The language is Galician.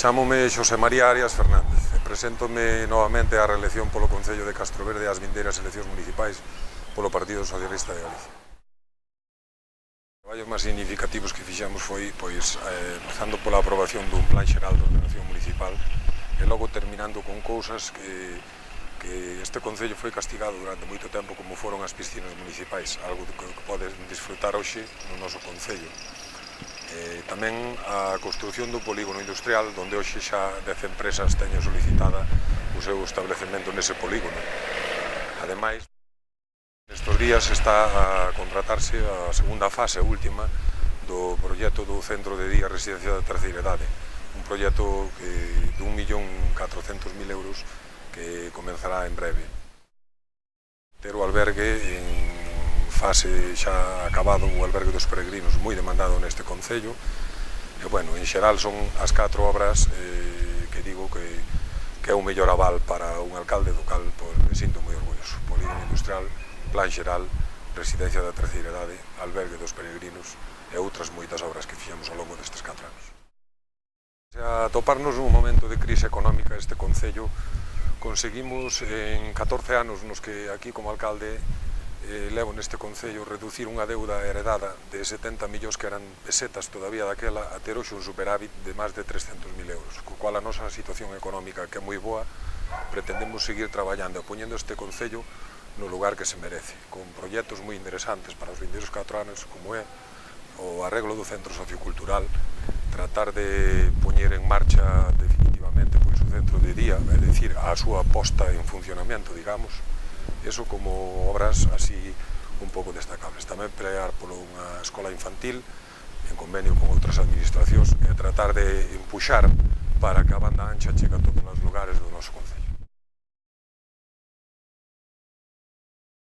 Chámome Xosé María Arias Fernández e preséntome novamente á reelección polo Concello de Castroverde ás vindeiras eleccións municipais polo Partido Socialista de Galicia. Os traballos máis significativos que fixemos foi, empezando pola aprobación dun plan xeral de ordenación municipal e logo terminando con cousas que este Concello foi castigado durante moito tempo, como foron as piscinas municipais, algo que poden disfrutar hoxe no noso Concello. Tamén a construción do polígono industrial, onde hoxe xa 10 empresas teñen solicitada o seu establecemento nese polígono. Ademais, nestes días está a contratarse a segunda fase última do proxecto do Centro de Día Residencia da Terceira Idade, un proxecto de 1.400.000 euros que comenzará en breve. Ter o albergue en fase xa acabado, o albergue dos peregrinos moi demandado neste Concello e, bueno, en xeral son as 4 obras que digo que é o mellor aval para un alcalde do cal me sinto moi orgulloso. Polígono industrial, plan xeral, residencia da terceira idade, albergue dos peregrinos e outras moitas obras que fixemos ao longo destes 4 anos. A toparnos nun momento de crise económica este Concello, conseguimos en 14 anos nos que aquí como alcalde levo neste Concello reducir unha deuda heredada de 70 millóns que eran pesetas todavía daquela a ter hoxe un superávit de máis de 300.000 euros, co cual a nosa situación económica, que é moi boa, pretendemos seguir traballando e poñendo este Concello no lugar que se merece, con proxectos moi interesantes para os vindeiros 4 anos, como é o arreglo do centro sociocultural, tratar de poñer en marcha definitivamente o centro de día, é dicir, a súa posta en funcionamento, digamos, eso como obras así un pouco destacables. Tamén pelear por unha escola infantil en convenio con outras administracións e tratar de empuxar para que a banda ancha chegue a todos os lugares do noso Concello.